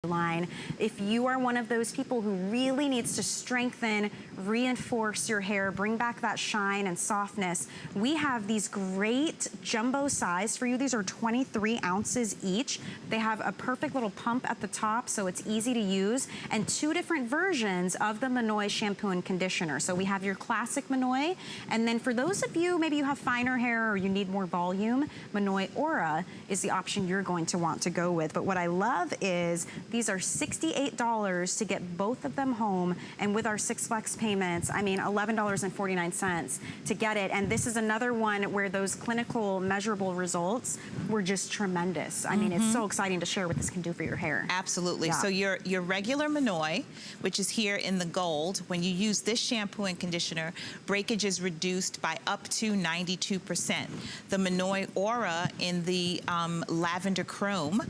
line. If you are one of those people who really needs to strengthen, reinforce your hair, bring back that shine and softness, we have these great jumbo size for you. These are 23 ounces each. They have a perfect little pump at the top, so it's easy to use, and 2 different versions of the Monoi shampoo and conditioner. So we have your classic Monoi, and then for those of you, maybe you have finer hair or you need more volume, Monoi Aura is the option you're going to want to go with. But what I love is these are $68 to get both of them home, and with our 6 flex payments, I mean $11.49 to get it. And this is another one where those clinical measurable results were just tremendous. I mean, it's so exciting to share what this can do for your hair. Absolutely. Yeah. So your regular Monoi, which is here in the gold, when you use this shampoo and conditioner, breakage is reduced by up to 92%. The Monoi Aura in the lavender chrome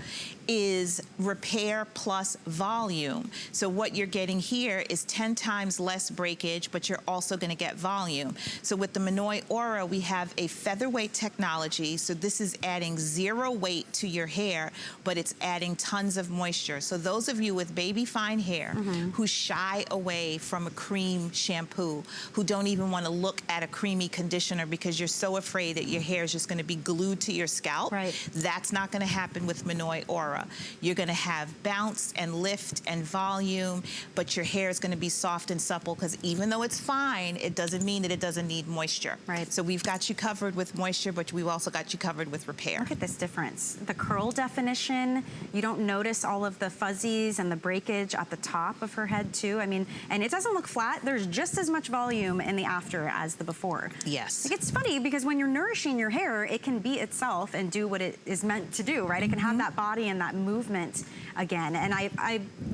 is repair plus volume. So what you're getting here is 10 times less breakage, but you're also gonna get volume. So with the Monoi Aura, we have a featherweight technology. So this is adding 0 weight to your hair, but it's adding tons of moisture. So those of you with baby fine hair who shy away from a cream shampoo, who don't even wanna look at a creamy conditioner because you're so afraid that your hair is just gonna be glued to your scalp, that's not gonna happen with Monoi Aura. You're gonna have bounce and lift and volume, but your hair is gonna be soft and supple, because even though it's fine, it doesn't mean that it doesn't need moisture. So we've got you covered with moisture, but we've also got you covered with repair. Look at this difference. The curl definition, you don't notice all of the fuzzies and the breakage at the top of her head too. I mean, and it doesn't look flat. There's just as much volume in the after as the before. Yes. Like, it's funny because when you're nourishing your hair, it can be itself and do what it is meant to do, right? It can have that body and that movement again. And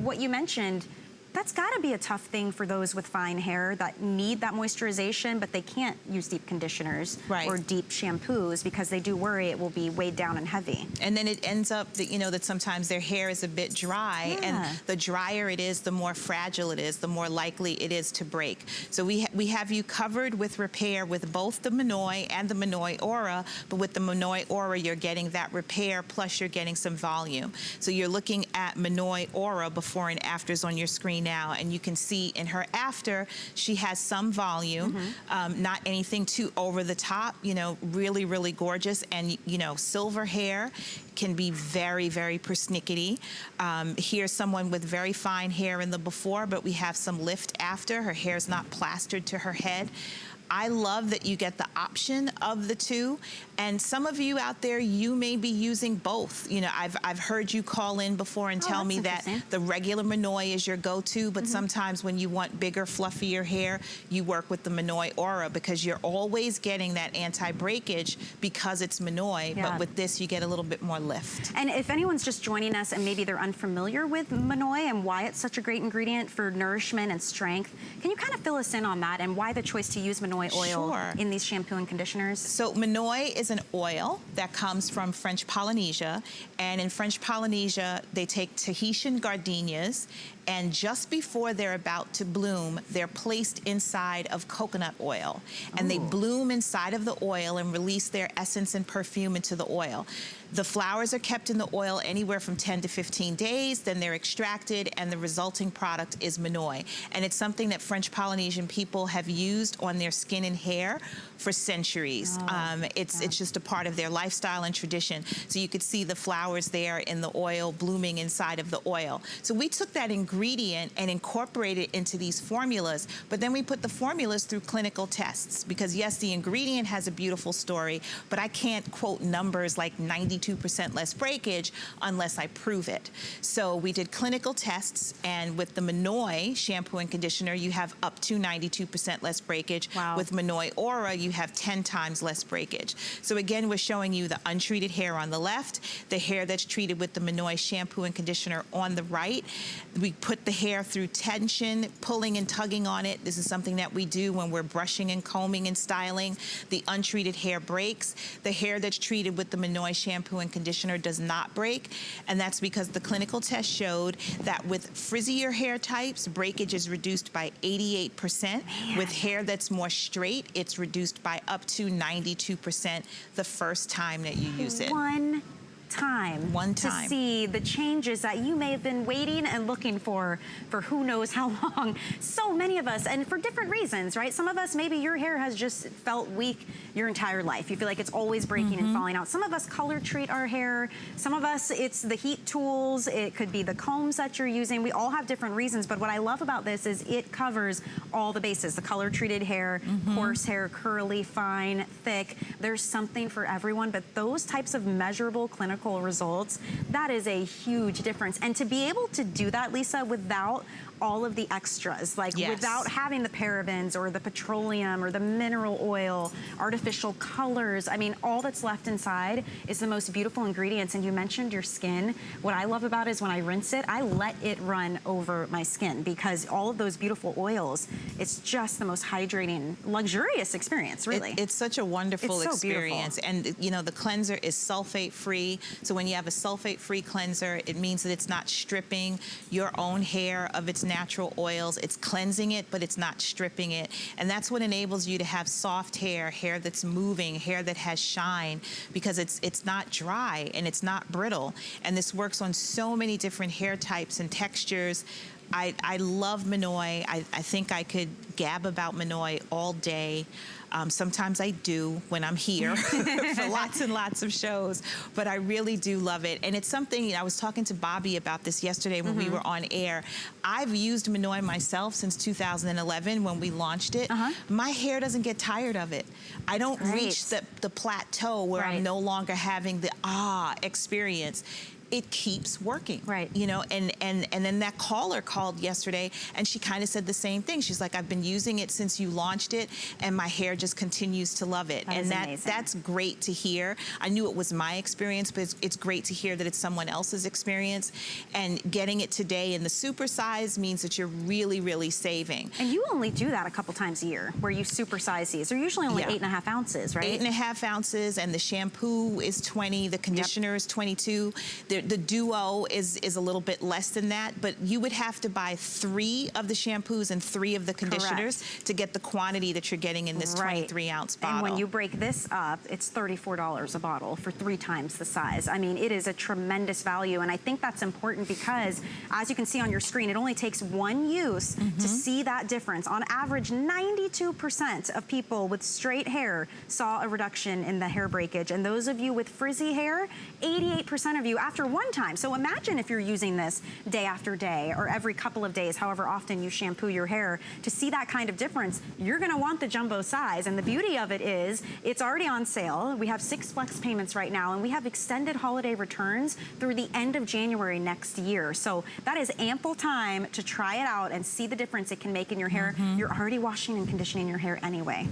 what you mentioned, that's gotta be a tough thing for those with fine hair that need that moisturization, but they can't use deep conditioners or deep shampoos because they do worry it will be weighed down and heavy. And then it ends up that, you know, that sometimes their hair is a bit dry, and the drier it is, the more fragile it is, the more likely it is to break. So we have you covered with repair with both the Monoi and the Monoi Aura, but with the Monoi Aura, you're getting that repair, plus you're getting some volume. So you're looking at Monoi Aura before and afters on your screen now, and you can see in her after, she has some volume, not anything too over the top, you know, really, really gorgeous. And, you know, silver hair can be very, very persnickety. Here's someone with very fine hair in the before, but we have some lift after. Her hair's not plastered to her head. I love that you get the option of the two, and some of you out there, you may be using both. You know, I've heard you call in before and tell me that the regular Monoi is your go-to, but sometimes when you want bigger, fluffier hair, you work with the Monoi Aura, because you're always getting that anti-breakage because it's Monoi, but with this you get a little bit more lift. And if anyone's just joining us and maybe they're unfamiliar with Monoi and why it's such a great ingredient for nourishment and strength, can you kind of fill us in on that and why the choice to use Monoi oil in these shampoo and conditioners? So Monoi is an oil that comes from French Polynesia, and in French Polynesia they take Tahitian gardenias, and just before they're about to bloom, they're placed inside of coconut oil, and they bloom inside of the oil and release their essence and perfume into the oil. The flowers are kept in the oil anywhere from 10 to 15 days, then they're extracted, and the resulting product is Monoi. And it's something that French Polynesian people have used on their skin and hair for centuries. It's just a part of their lifestyle and tradition. So you could see the flowers there in the oil blooming inside of the oil. So we took that ingredient and incorporated it into these formulas, but then we put the formulas through clinical tests, because yes, the ingredient has a beautiful story, but I can't quote numbers like 92% less breakage unless I prove it. So we did clinical tests, and with the Monoi shampoo and conditioner, you have up to 92% less breakage. With Monoi Aura, you have 10 times less breakage. So again, we're showing you the untreated hair on the left, the hair that's treated with the Monoi shampoo and conditioner on the right. We put the hair through tension, pulling and tugging on it. This is something that we do when we're brushing and combing and styling. The untreated hair breaks. The hair that's treated with the Monoi shampoo and conditioner does not break, and that's because the clinical test showed that with frizzier hair types, breakage is reduced by 88%. With hair that's more straight, it's reduced by up to 92% the first time that you use it. time, to see the changes that you may have been waiting and looking for who knows how long. So many of us, and for different reasons, right? Some of us, maybe your hair has just felt weak your entire life. You feel like it's always breaking and falling out. Some of us color treat our hair. Some of us, it's the heat tools. It could be the combs that you're using. We all have different reasons, but what I love about this is it covers all the bases. The color treated hair, coarse hair, curly, fine, thick. There's something for everyone, but those types of measurable clinical results, that is a huge difference. And to be able to do that, Lisa, without all of the extras, like without having the parabens or the petroleum or the mineral oil, artificial colors. I mean, all that's left inside is the most beautiful ingredients. And you mentioned your skin. What I love about it is when I rinse it, I let it run over my skin because all of those beautiful oils, it's just the most hydrating, luxurious experience, really. It's such a wonderful experience. Beautiful. And you know, the cleanser is sulfate free. So when you have a sulfate free cleanser, it means that it's not stripping your own hair of its natural oils. It's cleansing it, but it's not stripping it. And that's what enables you to have soft hair, hair that's moving, hair that has shine, because it's not dry and it's not brittle. And this works on so many different hair types and textures. I love Monoi. I think I could gab about Monoi all day. Sometimes I do when I'm here for lots and lots of shows, but I really do love it. And it's something, you know, I was talking to Bobby about this yesterday when we were on air. I've used Monoi myself since 2011 when we launched it. My hair doesn't get tired of it. I don't reach the plateau where I'm no longer having the experience. It keeps working, you know, and then that caller called yesterday and she kind of said the same thing. She's like, I've been using it since you launched it and my hair just continues to love it. And that's great to hear. I knew it was my experience, but it's great to hear that it's someone else's experience. And getting it today in the supersize means that you're really, really saving. And you only do that a couple times a year where you supersize these. They're usually only 8.5 ounces, right? 8.5 ounces, and the shampoo is 20, the conditioner is 22. The duo is a little bit less than that, but you would have to buy 3 of the shampoos and 3 of the conditioners to get the quantity that you're getting in this 23-ounce bottle. And when you break this up, it's $34 a bottle for 3 times the size. I mean, it is a tremendous value, and I think that's important because, as you can see on your screen, it only takes 1 use to see that difference. On average, 92% of people with straight hair saw a reduction in the hair breakage, and those of you with frizzy hair, 88% of you after 1 time. So imagine if you're using this day after day or every couple of days, however often you shampoo your hair, to see that kind of difference, you're gonna want the jumbo size. And the beauty of it is it's already on sale. We have 6 flex payments right now, and we have extended holiday returns through the end of January next year. So that is ample time to try it out and see the difference it can make in your hair. You're already washing and conditioning your hair anyway.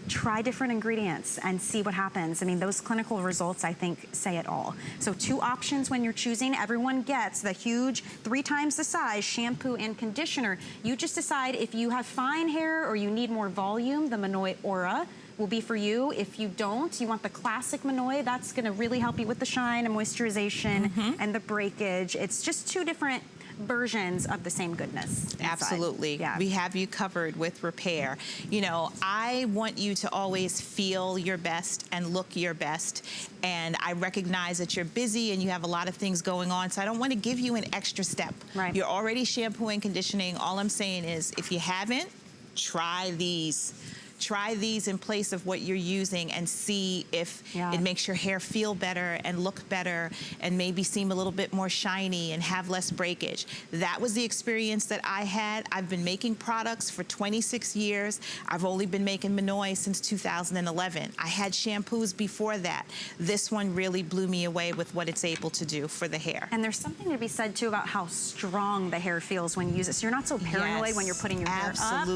Try different ingredients and see what happens. I mean, those clinical results, I think, say it all. So 2 options when you're choosing. Everyone gets the huge 3 times the size shampoo and conditioner. You just decide if you have fine hair or you need more volume, the Monoi Aura will be for you. If you don't, you want the classic Monoi, that's gonna really help you with the shine and moisturization and the breakage. It's just 2 different versions of the same goodness inside. Absolutely. We have you covered with repair. You know, I want you to always feel your best and look your best. And I recognize that you're busy and you have a lot of things going on, so I don't want to give you an extra step. You're already shampooing, conditioning. All I'm saying is, if you haven't, try these. Try these in place of what you're using and see if it makes your hair feel better and look better and maybe seem a little bit more shiny and have less breakage. That was the experience that I had. I've been making products for 26 years. I've only been making Monoi since 2011. I had shampoos before that. This one really blew me away with what it's able to do for the hair. And there's something to be said too about how strong the hair feels when you use it. So you're not so paranoid when you're putting your hair up.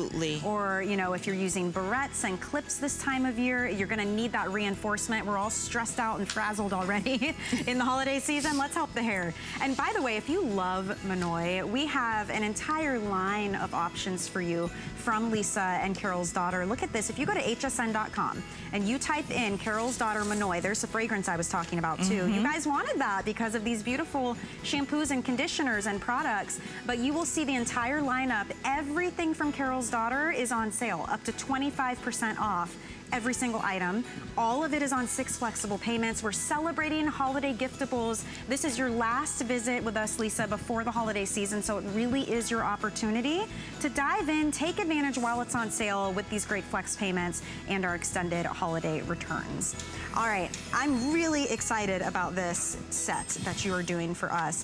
Or, you know, if you're using barrettes and clips this time of year, you're gonna need that reinforcement. We're all stressed out and frazzled already in the holiday season. Let's help the hair. And by the way, if you love Monoi, we have an entire line of options for you from Lisa and Carol's Daughter. Look at this. If you go to hsn.com and you type in Carol's Daughter Monoi, there's the fragrance I was talking about too. You guys wanted that because of these beautiful shampoos and conditioners and products, but you will see the entire lineup. Everything from Carol's Daughter is on sale, up to 25% 25% off every single item. All of it is on 6 flexible payments. We're celebrating holiday giftables. This is your last visit with us, Lisa, before the holiday season, so it really is your opportunity to dive in, take advantage while it's on sale with these great flex payments and our extended holiday returns. All right, I'm really excited about this set that you are doing for us.